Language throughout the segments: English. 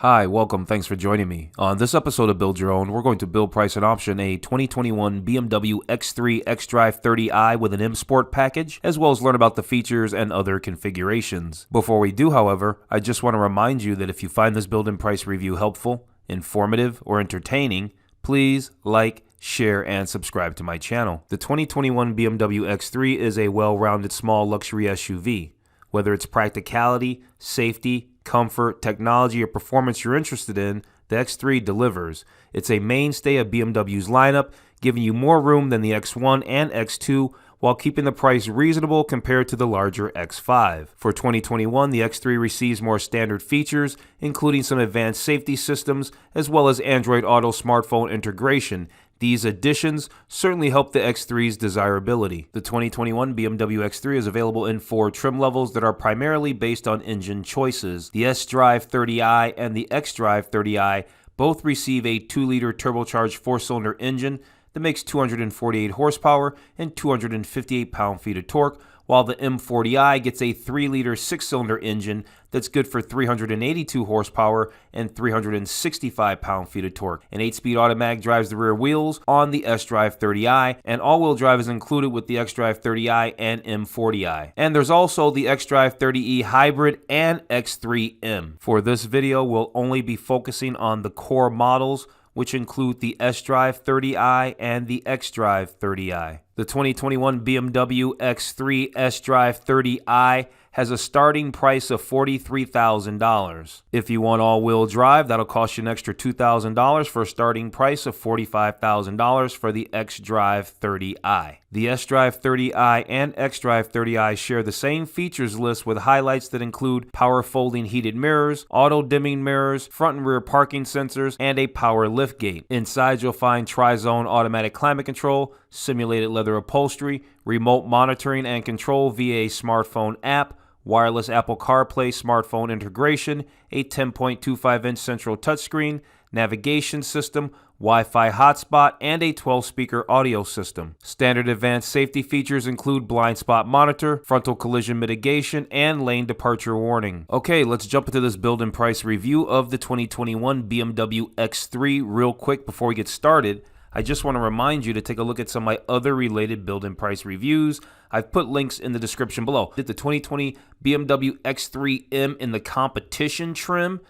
Hi, welcome. Thanks for joining me. On this episode of Build Your Own, we're going to build, price, and option a 2021 BMW X3 xDrive30i with an M Sport package, as well as learn about the features and other configurations. Before we do, however, I just want to remind you that if you find this build and price review helpful, informative, or entertaining, please like, share, and subscribe to my channel. The 2021 BMW X3 is a well-rounded small luxury SUV. Whether it's practicality, safety, comfort, technology, or performance you're interested in, the X3 delivers. It's a mainstay of BMW's lineup, giving you more room than the X1 and X2 while keeping the price reasonable compared to the larger X5. For 2021, the X3 receives more standard features, including some advanced safety systems, as well as Android Auto smartphone integration. These additions certainly help the X3's desirability. The 2021 BMW X3 is available in 4 trim levels that are primarily based on engine choices. The SDrive30i and the xDrive30i both receive a 2-liter turbocharged 4-cylinder engine that makes 248 horsepower and 258 pound-feet of torque, while the M40i gets a 3-liter 6-cylinder engine that's good for 382 horsepower and 365 pound-feet of torque. An 8-speed automatic drives the rear wheels on the SDrive30i, and all-wheel drive is included with the xDrive30i and M40i. And there's also the xDrive30e Hybrid and X3M. For this video, we'll only be focusing on the core models, which include the SDrive30i and the xDrive30i. The 2021 BMW X3 SDrive30i has a starting price of $43,000. If you want all-wheel drive, that'll cost you an extra $2,000 for a starting price of $45,000 for the xDrive30i. The SDrive30i and xDrive30i share the same features list with highlights that include power folding heated mirrors, auto-dimming mirrors, front and rear parking sensors, and a power liftgate. Inside, you'll find tri-zone automatic climate control, simulated leather upholstery, remote monitoring and control via a smartphone app, wireless Apple CarPlay smartphone integration, a 10.25-inch central touchscreen, navigation system, Wi-Fi hotspot, and a 12-speaker audio system. Standard advanced safety features include blind spot monitor, frontal collision mitigation, and lane departure warning. Okay, let's jump into this build and price review of the 2021 BMW X3 real quick before we get started. I just want to remind you to take a look at some of my other related build and price reviews. I've put links in the description below. I did the 2020 BMW X3 M in the competition trim,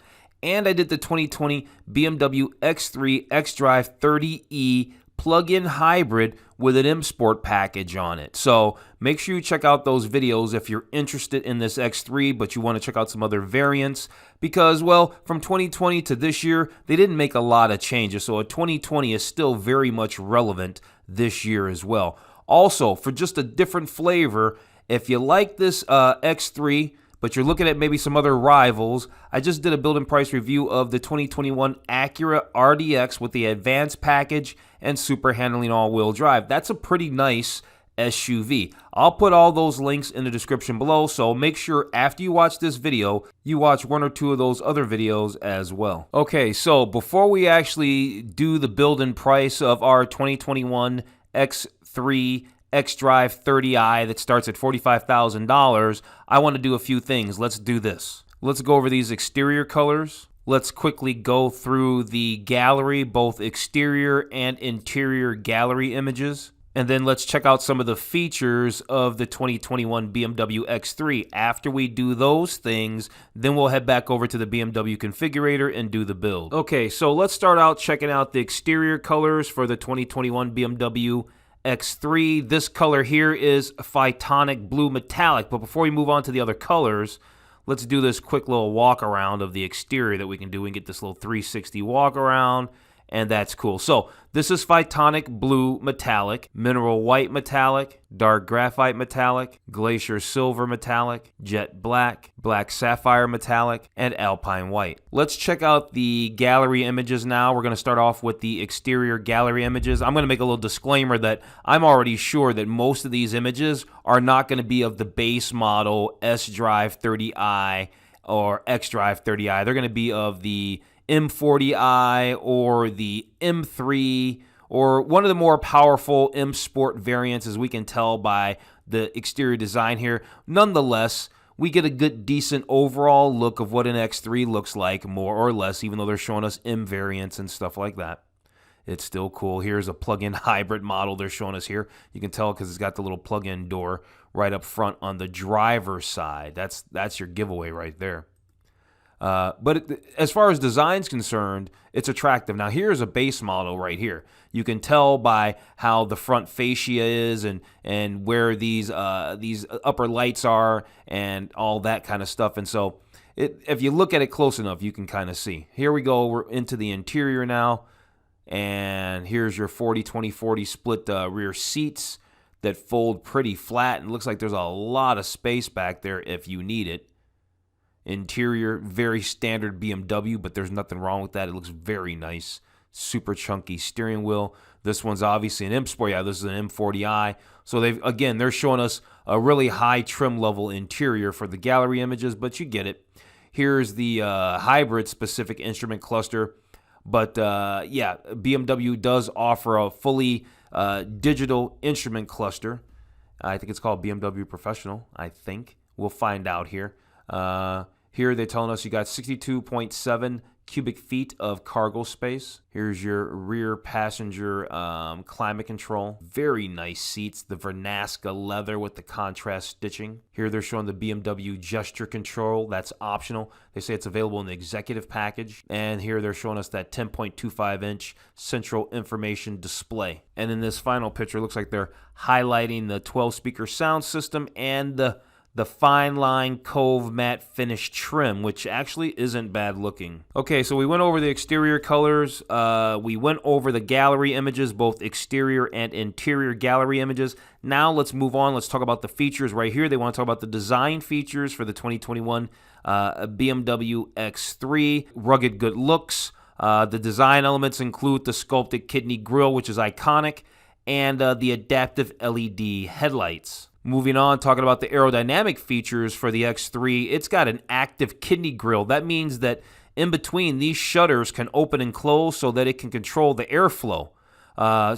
and I did the 2020 BMW X3 xDrive30i plug-in hybrid with an M Sport package on it. So make sure you check out those videos if you're interested in this X3, but you want to check out some other variants because, well, from 2020 to this year, they didn't make a lot of changes. So a 2020 is still very much relevant this year as well. Also, for just a different flavor, if you like this X3, but you're looking at maybe some other rivals, I just did a build and price review of the 2021 Acura RDX with the advanced package and super handling all-wheel drive. That's a pretty nice SUV. I'll put all those links in the description below, so make sure after you watch this video, you watch 1 or 2 of those other videos as well. Okay, so before we actually do the build and price of our 2021 X3 xDrive30i that starts at $45,000, I want to do a few things. Let's do this. Let's go over these exterior colors. Let's quickly go through the gallery, both exterior and interior gallery images. And then let's check out some of the features of the 2021 BMW X3. After we do those things, then we'll head back over to the BMW configurator and do the build. Okay, so let's start out checking out the exterior colors for the 2021 BMW X3. This color here is Phytonic Blue Metallic, but before we move on to the other colors, let's do this quick little walk around of the exterior that we can do. We can get this little 360 walk around, and that's cool. So this is Phytonic Blue Metallic, Mineral White Metallic, Dark Graphite Metallic, Glacier Silver Metallic, Jet Black, Black Sapphire Metallic, and Alpine White. Let's check out the gallery images now. We're going to start off with the exterior gallery images. I'm going to make a little disclaimer that I'm already sure that most of these images are not going to be of the base model SDrive30i or xDrive30i. They're going to be of the M40i or the M3 or one of the more powerful M Sport variants, as we can tell by the exterior design here. Nonetheless, we get a good, decent overall look of what an X3 looks like, more or less, even though they're showing us M variants and stuff like that. It's still cool. Here's a plug-in hybrid model they're showing us here. You can tell because it's got the little plug-in door right up front on the driver's side. That's your giveaway right there. As far as design's concerned, it's attractive. Now, here's a base model right here. You can tell by how the front fascia is and where these upper lights are and all that kind of stuff. And so if you look at it close enough, you can kind of see. Here we go. We're into the interior now. And here's your 40-20-40 split rear seats that fold pretty flat. And it looks like there's a lot of space back there if you need it. Interior, very standard BMW, but there's nothing wrong with that. It looks very nice. Super chunky steering wheel. This one's obviously an M Sport. Yeah, this is an M40i. So they're showing us a really high trim level interior for the gallery images, but you get it. Here's the hybrid specific instrument cluster. But yeah, BMW does offer a fully digital instrument cluster. I think it's called BMW Professional, I think. We'll find out here. Here they're telling us you got 62.7 cubic feet of cargo space. Here's your rear passenger climate control. Very nice seats. The Vernasca leather with the contrast stitching. Here they're showing the BMW gesture control. That's optional. They say it's available in the executive package. And here they're showing us that 10.25-inch central information display. And in this final picture, it looks like they're highlighting the 12-speaker sound system and the fine line cove matte finish trim, which actually isn't bad looking. Okay, so we went over the exterior colors. We went over the gallery images, both exterior and interior gallery images. Now let's move on. Let's talk about the features right here. They want to talk about the design features for the 2021 BMW X3. Rugged good looks. The design elements include the sculpted kidney grille, which is iconic, and the adaptive LED headlights. Moving on, talking about the aerodynamic features for the X3, it's got an active kidney grille. That means that in between, these shutters can open and close so that it can control the airflow.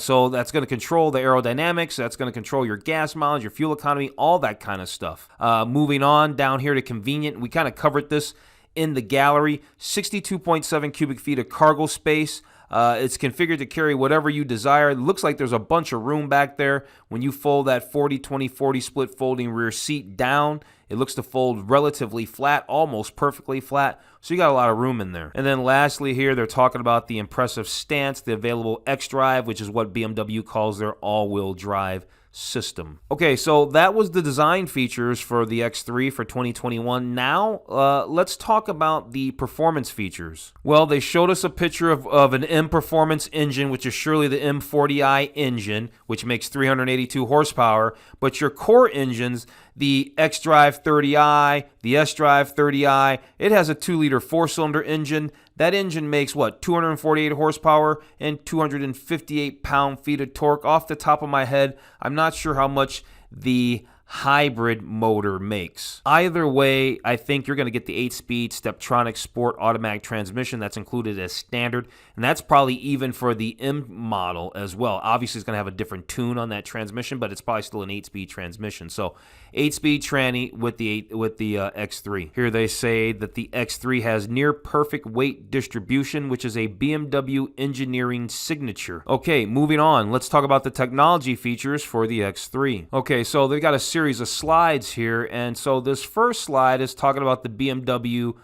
So that's going to control the aerodynamics. That's going to control your gas mileage, your fuel economy, all that kind of stuff. Moving on down here to convenient, we kind of covered this in the gallery. 62.7 cubic feet of cargo space. It's configured to carry whatever you desire. It looks like there's a bunch of room back there. When you fold that 40-20-40 split folding rear seat down, it looks to fold relatively flat, almost perfectly flat. So you got a lot of room in there. And then lastly here, they're talking about the impressive stance, the available xDrive, which is what BMW calls their all-wheel drive system. Okay, so that was the design features for the X3 for 2021. Now, let's talk about the performance features. Well, they showed us a picture of an M Performance engine, which is surely the M40i engine, which makes 382 horsepower. But your core engines, the xDrive30i, the SH-AWD, it has a 2-liter 4-cylinder engine. That engine makes, 248 horsepower and 258 pound-feet of torque. Off the top of my head, I'm not sure how much the hybrid motor makes. Either way, I think you're going to get the 8-speed Steptronic Sport automatic transmission that's included as standard, and that's probably even for the M model as well. Obviously, it's going to have a different tune on that transmission, but it's probably still an 8-speed transmission. So 8-speed tranny with the X3. Here they say that the X3 has near perfect weight distribution, which is a BMW engineering signature. Okay, moving on. Let's talk about the technology features for the X3. Okay, so they've got a series of slides here, and so this first slide is talking about the BMW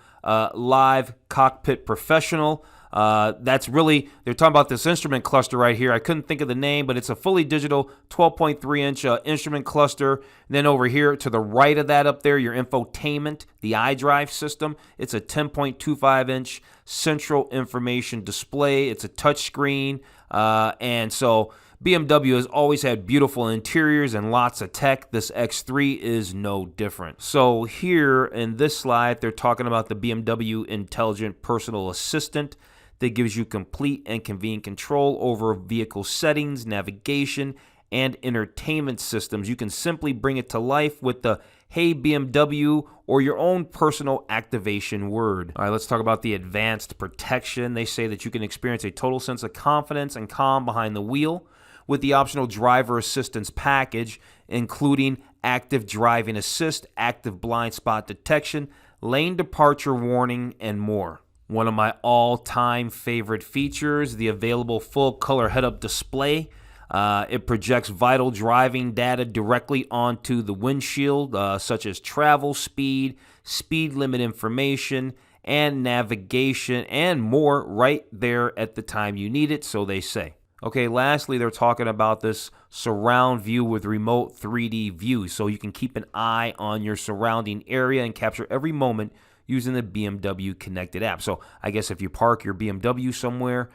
Live Cockpit Professional. That's really, they're talking about this instrument cluster right here. I couldn't think of the name, but it's a fully digital 12.3-inch instrument cluster. And then over here to the right of that up there, your infotainment, the iDrive system. It's a 10.25-inch central information display. It's a touchscreen. And so BMW has always had beautiful interiors and lots of tech. This X3 is no different. So here in this slide, they're talking about the BMW Intelligent Personal Assistant that gives you complete and convenient control over vehicle settings, navigation, and entertainment systems. You can simply bring it to life with the Hey BMW or your own personal activation word. All right, let's talk about the advanced protection. They say that you can experience a total sense of confidence and calm behind the wheel with the optional driver assistance package, including active driving assist, active blind spot detection, lane departure warning, and more. One of my all-time favorite features, the available full-color head-up display. It projects vital driving data directly onto the windshield, such as travel speed, speed limit information, and navigation, and more right there at the time you need it, so they say. Okay, lastly, they're talking about this surround view with remote 3D view, so you can keep an eye on your surrounding area and capture every moment using the BMW connected app. So I guess if you park your BMW somewhere,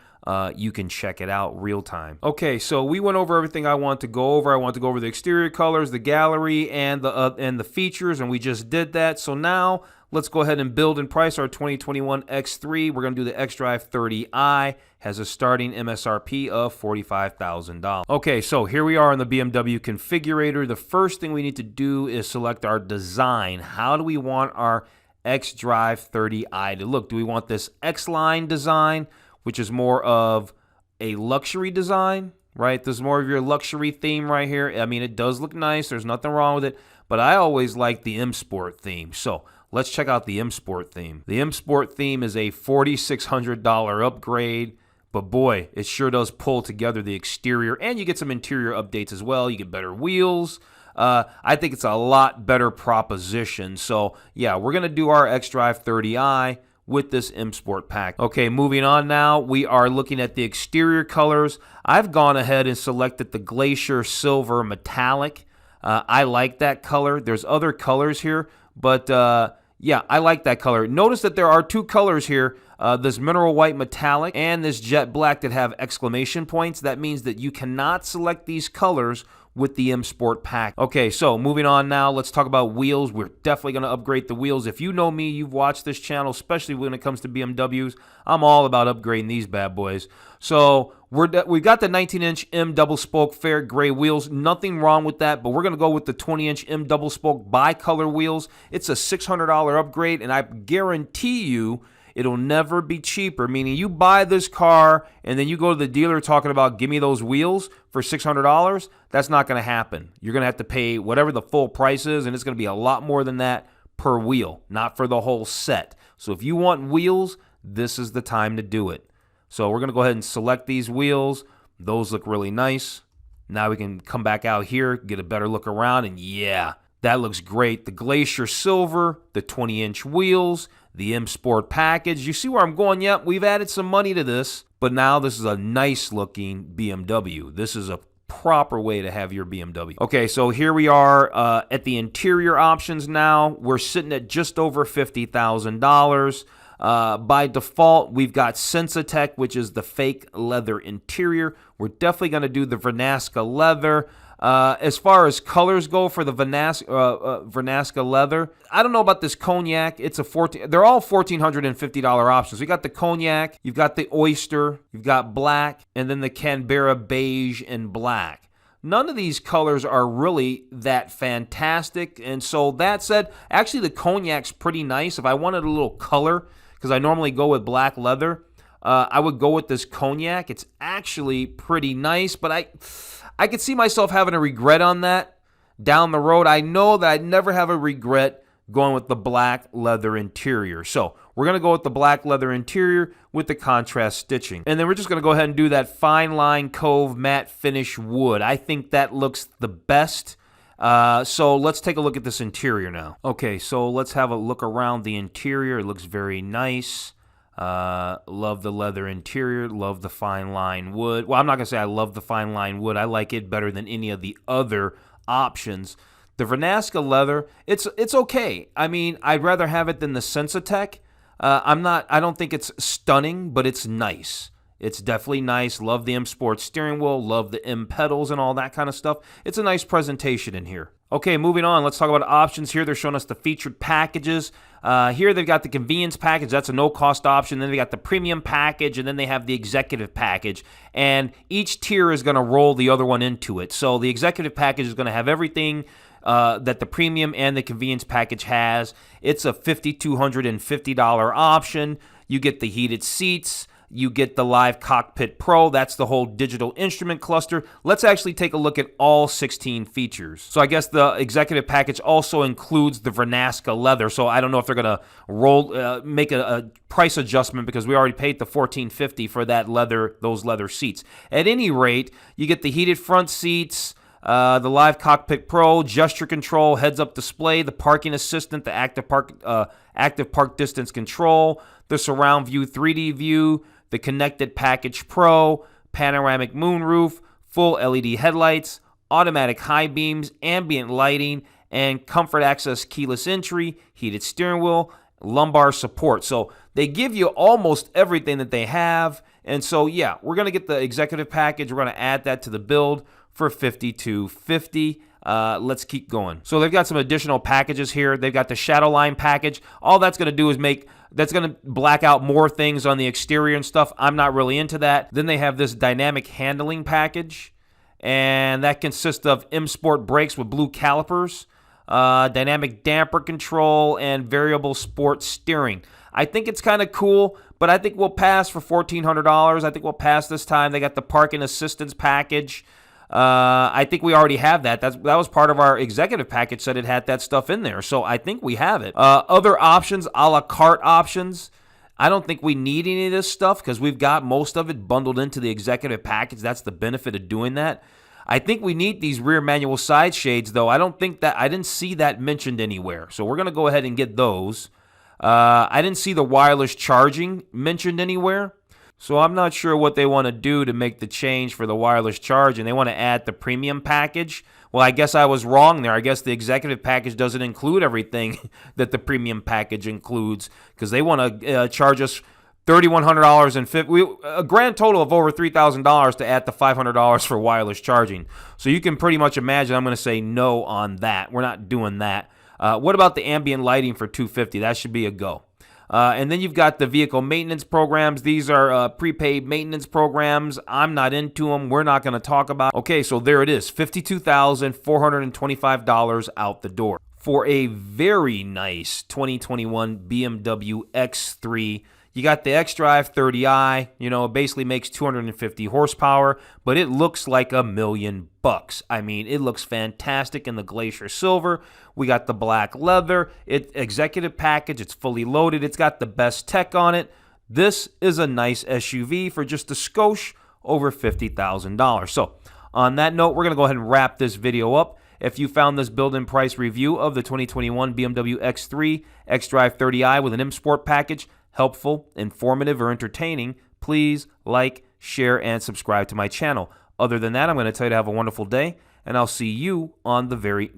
you can check it out real time. Okay, so we went over everything I want to go over. I want to go over the exterior colors, the gallery, and the features, and we just did that. So now let's go ahead and build and price our 2021 X3. We're going to do the xDrive30i. Has a starting MSRP of $45,000. Okay, so here we are in the BMW configurator. The first thing we need to do is select our design. How do we want our xDrive30i to look? Do we want this X-line design, which is more of a luxury design, right? This is more of your luxury theme right here. I mean, it does look nice. There's nothing wrong with it, but I always like the M Sport theme. So let's check out the M Sport theme. The M Sport theme is a $4,600 upgrade, but boy, it sure does pull together the exterior, and you get some interior updates as well. You get better wheels. I think it's a lot better proposition. So yeah, we're going to do our xDrive30i with this M Sport pack. Okay, moving on now, we are looking at the exterior colors. I've gone ahead and selected the Glacier Silver Metallic. I like that color. There's other colors here, but yeah, I like that color. Notice that there are two colors here, this Mineral White Metallic and this Jet Black that have exclamation points. That means that you cannot select these colors with the M Sport pack. Okay, so moving on now, let's talk about wheels. We're definitely going to upgrade the wheels. If you know me, you've watched this channel, especially when it comes to BMWs, I'm all about upgrading these bad boys. So we've got the 19-inch M double spoke fair gray wheels. Nothing wrong with that, but we're going to go with the 20-inch M double spoke bicolor wheels. It's a $600 upgrade, and I guarantee you it'll never be cheaper, meaning you buy this car and then you go to the dealer talking about, give me those wheels for $600. That's not going to happen. You're going to have to pay whatever the full price is, and it's going to be a lot more than that per wheel, not for the whole set. So if you want wheels, this is the time to do it. So we're going to go ahead and select these wheels. Those look really nice. Now we can come back out here, get a better look around, and yeah, that looks great. The Glacier Silver, the 20-inch wheels, the M Sport package. You see where I'm going? Yep, we've added some money to this, but now this is a nice-looking BMW. This is a proper way to have your BMW. Okay, so here we are at the interior options now. We're sitting at just over $50,000. By default, we've got Sensatec, which is the fake leather interior. We're definitely going to do the Vernasca leather. As far as colors go for the Vernasca leather, I don't know about this cognac. They're all $1,450 options. You got the cognac, you've got the oyster, you've got black, and then the Canberra beige and black. None of these colors are really that fantastic, and so that said, actually the cognac's pretty nice. If I wanted a little color, because I normally go with black leather, I would go with this cognac. It's actually pretty nice, but I could see myself having a regret on that down the road. I know that I'd never have a regret going with the black leather interior. So we're going to go with the black leather interior with the contrast stitching. And then we're just going to go ahead and do that fine line cove matte finish wood. I think that looks the best. So let's take a look at this interior now. Okay, so let's have a look around the interior. It looks very nice. Love the leather interior, love the fine line wood. Well, I'm not going to say I love the fine line wood. I like it better than any of the other options. The Vernasca leather, it's okay. I mean, I'd rather have it than the Sensatec. I don't think it's stunning, but it's nice. It's definitely nice. Love the M Sport steering wheel, love the M pedals and all that kind of stuff. It's a nice presentation in here. Okay, moving on. Let's talk about options here. They're showing us the featured packages. Here they've got the convenience package. That's a no-cost option. Then they got the premium package, and then they have the executive package. And each tier is going to roll the other one into it. So the executive package is going to have everything that the premium and the convenience package has. It's a $5,250 option. You get the heated seats. You get the Live Cockpit Pro. That's the whole digital instrument cluster. Let's actually take a look at all 16 features. So I guess the executive package also includes the Vernasca leather. So I don't know if they're going to make a price adjustment because we already paid the $1,450 for that leather, those leather seats. At any rate, you get the heated front seats, the Live Cockpit Pro, gesture control, heads-up display, the parking assistant, the active park distance control, the surround view 3D view, the connected package Pro, panoramic moonroof, full LED headlights, automatic high beams, ambient lighting, and comfort access keyless entry, heated steering wheel, lumbar support. So they give you almost everything that they have. And so, yeah, we're going to get the executive package. We're going to add that to the build for $5,250. Let's keep going. So they've got some additional packages here. They've got the shadow line package. All that's going to do is that's going to black out more things on the exterior and stuff. I'm not really into that. Then they have this dynamic handling package, and that consists of M Sport brakes with blue calipers, dynamic damper control, and variable sport steering. I think it's kind of cool, but I think we'll pass for $1,400. I think we'll pass this time. They got the parking assistance package. I think we already have that. That was part of our executive package, said it had that stuff in there. So I think we have it. Other options, a la carte options. I don't think we need any of this stuff because we've got most of it bundled into the executive package. That's the benefit of doing that. I think we need these rear manual side shades, though. I didn't see that mentioned anywhere. So we're going to go ahead and get those. I didn't see the wireless charging mentioned anywhere. So I'm not sure what they want to do to make the change for the wireless charging. They want to add the premium package. Well, I guess I was wrong there. I guess the executive package doesn't include everything that the premium package includes because they want to charge us $3,100 and a grand total of over $3,000 to add the $500 for wireless charging. So you can pretty much imagine I'm going to say no on that. We're not doing that. What about the ambient lighting for $250? That should be a go. And then you've got the vehicle maintenance programs. These are prepaid maintenance programs. I'm not into them. We're not going to talk about. Okay, so there it is, $52,425 out the door for a very nice 2021 BMW X3. You got the xDrive30i. It basically makes 250 horsepower, but it looks like $1 million. I mean, it looks fantastic in the glacier silver. We got the black leather. Executive package. It's fully loaded. It's got the best tech on it. This is a nice SUV for just a skosh over $50,000. So on that note, we're going to go ahead and wrap this video up. If you found this build and price review of the 2021 BMW X3 xDrive30i with an M Sport package helpful, informative, or entertaining, please like, share, and subscribe to my channel. Other than that, I'm going to tell you to have a wonderful day, and I'll see you on the very next